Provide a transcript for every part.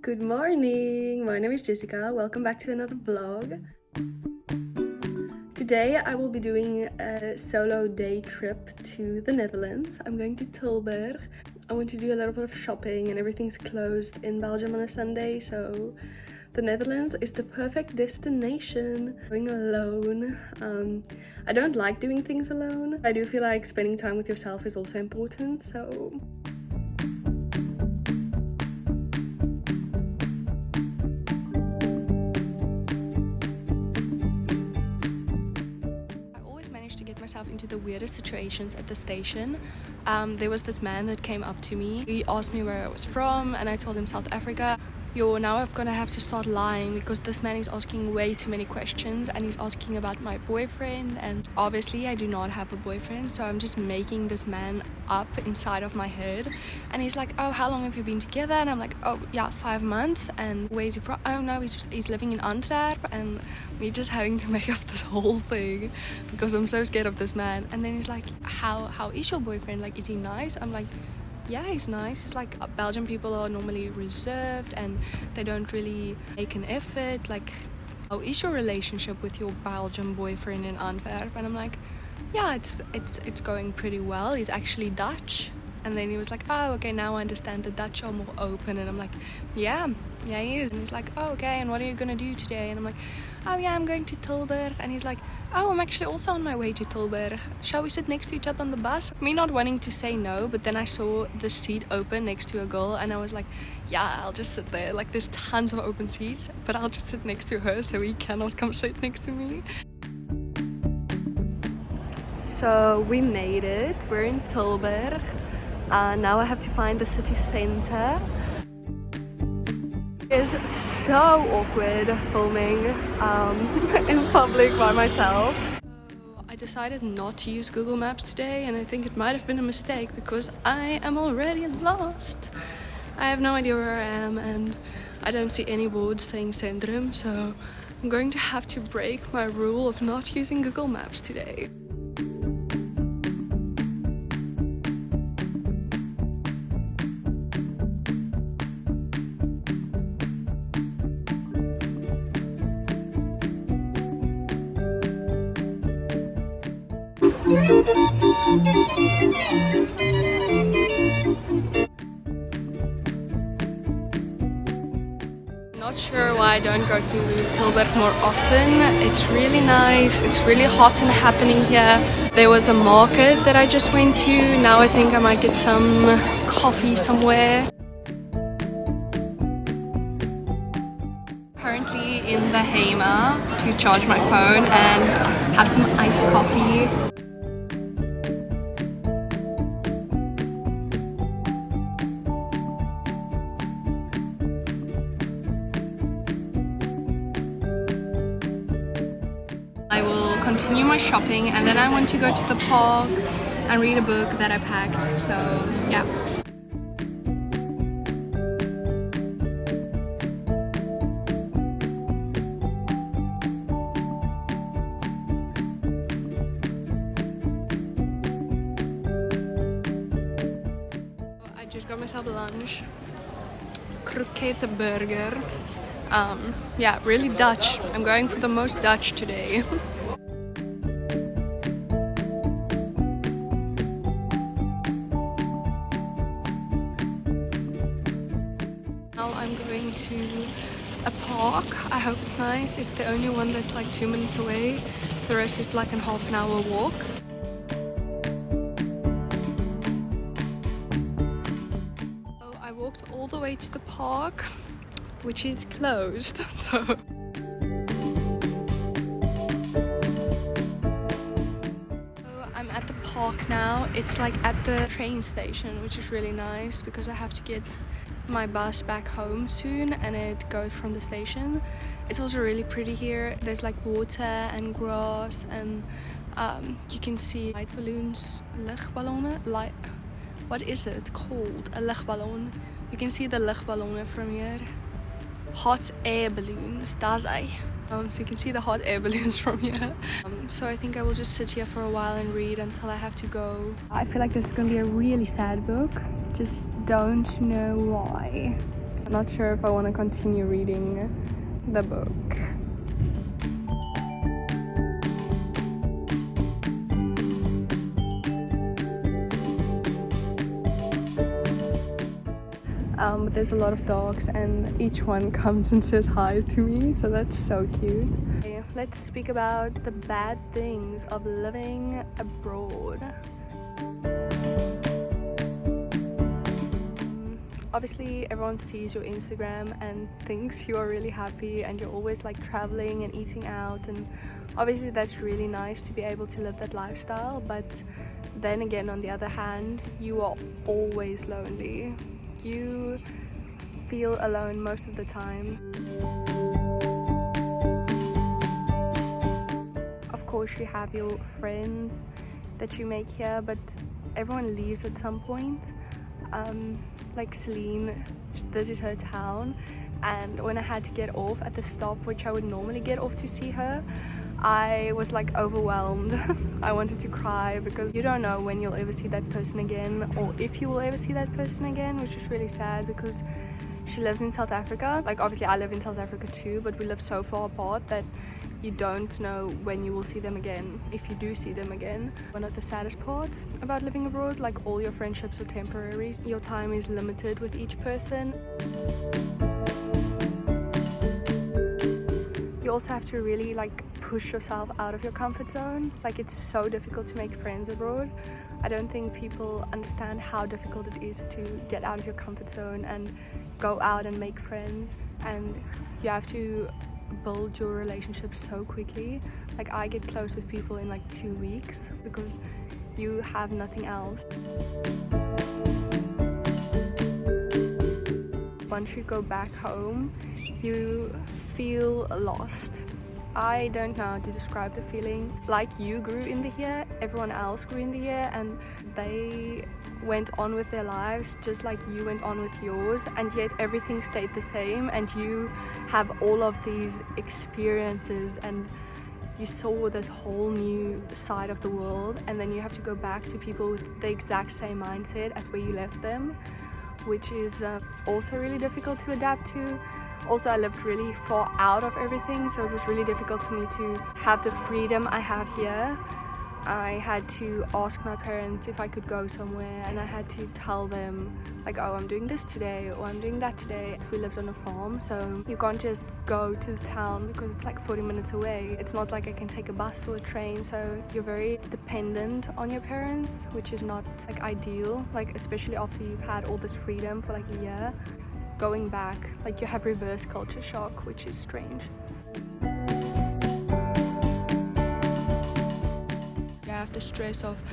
Good morning! My name is Jessica. Welcome back to another vlog. Today I will be doing a solo day trip to the Netherlands. I'm going to Tilburg. I want to do a little bit of shopping and everything's closed in Belgium on a Sunday, so the Netherlands is the perfect destination. Going alone. I don't like doing things alone. I do feel like spending time with yourself is also important, so myself into the weirdest situations at the station. There was this man that came up to me. He asked me where I was from and I told him South Africa. Now I'm gonna have to start lying because this man is asking way too many questions and he's asking about my boyfriend, and obviously I do not have a boyfriend, so I'm just making this man up inside of my head. And he's like, oh, how long have you been together? And I'm like, oh yeah, 5 months. And where's he from? Oh no, he's living in Antwerp. And me just having to make up this whole thing because I'm so scared of this man. And then he's like, how is your boyfriend? Like, is he nice? I'm like, yeah, he's nice. He's like, Belgian people are normally reserved and they don't really make an effort. Like, how is your relationship with your Belgian boyfriend in Antwerp? And I'm like, yeah, it's going pretty well. He's actually Dutch. And then he was like, oh, okay, now I understand the Dutch are more open. And I'm like, yeah, he is. And he's like, oh, okay, and what are you gonna do today? And I'm like, oh yeah, I'm going to Tilburg. And he's like, oh, I'm actually also on my way to Tilburg. Shall we sit next to each other on the bus? Me not wanting to say no, but then I saw the seat open next to a girl and I was like, yeah, I'll just sit there. Like, there's tons of open seats, but I'll just sit next to her so he cannot come sit next to me. So we made it. We're in Tilburg. Now I have to find the city center. It's so awkward filming in public by myself. So I decided not to use Google Maps today, and I think it might have been a mistake because I am already lost. I have no idea where I am and I don't see any boards saying Centrum, so I'm going to have to break my rule of not using Google Maps today. Not sure why I don't go to Tilburg more often. It's really nice. It's really hot and happening here. There was a market that I just went to. Now I think I might get some coffee somewhere. Currently in the Hamer to charge my phone and have some iced coffee. I will continue my shopping and then I want to go to the park and read a book that I packed, so yeah. I just got myself lunch, croquette burger. Yeah, really Dutch. I'm going for the most Dutch today. Now I'm going to a park. I hope it's nice. It's the only one that's like 2 minutes away. The rest is like a half an hour walk. So I walked all the way to the park, which is closed, so I'm at the park now. It's like at the train station, which is really nice because I have to get my bus back home soon and it goes from the station. It's also really pretty here. There's like water and grass and you can see light balloons, luchtballonnen, what is it called? A luchtballon. You can see the luchtballonnen from here. Hot air balloons, that's I. So you can see the hot air balloons from here. So I think I will just sit here for a while and read until I have to go. I feel like this is going to be a really sad book. Just don't know why. not sure if I want to continue reading the book. But there's a lot of dogs and each one comes and says hi to me, so that's so cute. Okay, let's speak about the bad things of living abroad. Obviously everyone sees your Instagram and thinks you are really happy and you're always like traveling and eating out, and obviously that's really nice to be able to live that lifestyle, but then again, on the other hand, you are always lonely. You feel alone most of the time. Of course you have your friends that you make here, but everyone leaves at some point. Like Celine, this is her town, and when I had to get off at the stop which I would normally get off to see her, I was like overwhelmed. I wanted to cry because you don't know when you'll ever see that person again, or if you will ever see that person again, which is really sad because she lives in South Africa. Like obviously I live in South Africa too, but we live so far apart that you don't know when you will see them again, if you do see them again. One of the saddest parts about living abroad, like all your friendships are temporary. Your time is limited with each person. You also have to really like push yourself out of your comfort zone. Like it's so difficult to make friends abroad. I don't think people understand how difficult it is to get out of your comfort zone and go out and make friends, and you have to build your relationship so quickly. Like I get close with people in like 2 weeks because you have nothing else. Once you go back home, you feel lost. I don't know how to describe the feeling. Like you grew in the year, everyone else grew in the year, and they went on with their lives just like you went on with yours, and yet everything stayed the same, and you have all of these experiences and you saw this whole new side of the world, and then you have to go back to people with the exact same mindset as where you left them, which is also really difficult to adapt to. Also, I lived really far out of everything, so it was really difficult for me to have the freedom I have here. I had to ask my parents if I could go somewhere, and I had to tell them like, oh, I'm doing this today, or I'm doing that today. We lived on a farm, so you can't just go to the town because it's like 40 minutes away. It's not like I can take a bus or a train, so you're very dependent on your parents, which is not like ideal, like especially after you've had all this freedom for like a year. Going back, like you have reverse culture shock, which is strange. I have the stress of,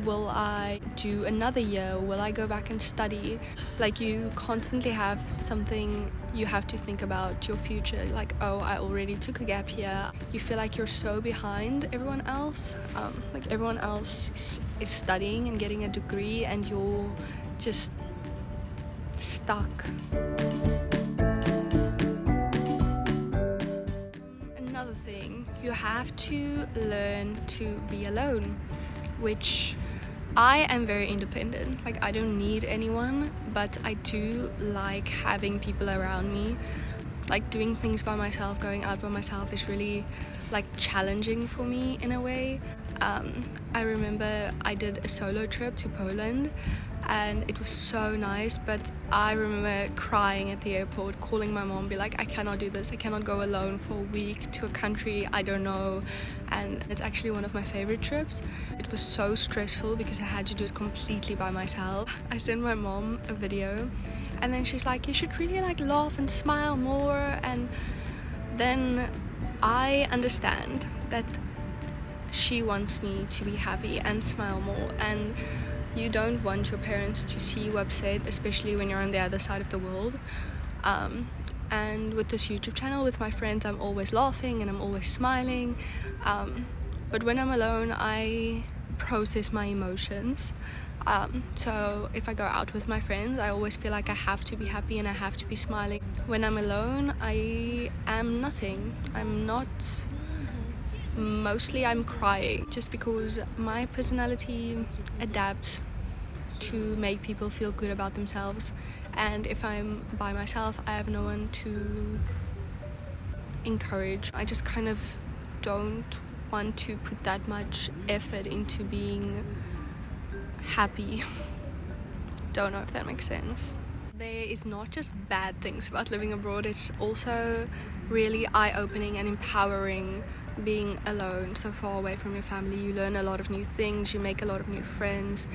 will I do another year? Will I go back and study? Like you constantly have something you have to think about your future. Like, oh, I already took a gap year. You feel like you're so behind everyone else. Like everyone else is studying and getting a degree, and you're just stuck. Another thing, you have to learn to be alone, which I am very independent. Like I don't need anyone, but I do like having people around me. Like doing things by myself, going out by myself is really like challenging for me in a way. I remember I did a solo trip to Poland, and it was so nice, but I remember crying at the airport, calling my mom, be like, I cannot do this, I cannot go alone for a week to a country I don't know. And it's actually one of my favorite trips. It was so stressful because I had to do it completely by myself. I sent my mom a video, and then she's like, you should really like laugh and smile more. And then I understand that she wants me to be happy and smile more, and you don't want your parents to see you upset, especially when you're on the other side of the world. And with this YouTube channel, with my friends, I'm always laughing and I'm always smiling. But when I'm alone, I process my emotions. So if I go out with my friends, I always feel like I have to be happy and I have to be smiling. When I'm alone, I am nothing. I'm not... Mostly I'm crying, just because my personality adapts to make people feel good about themselves, and if I'm by myself I have no one to encourage. I just kind of don't want to put that much effort into being happy. Don't know if that makes sense. There is not just bad things about living abroad, it's also really eye-opening and empowering being alone, so far away from your family. You learn a lot of new things, you make a lot of new friends,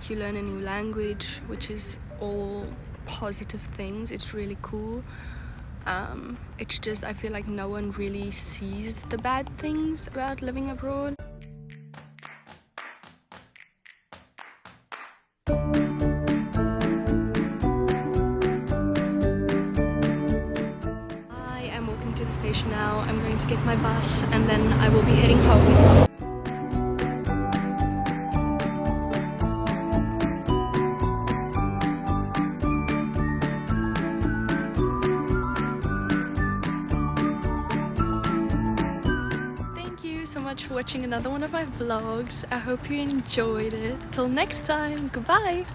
you learn a new language, which is all positive things. It's really cool. It's just, I feel like no one really sees the bad things about living abroad. I am walking to the station now. I'm going to get my bus and then I will be heading home. Much for watching another one of my vlogs. I hope you enjoyed it. Till next time, goodbye.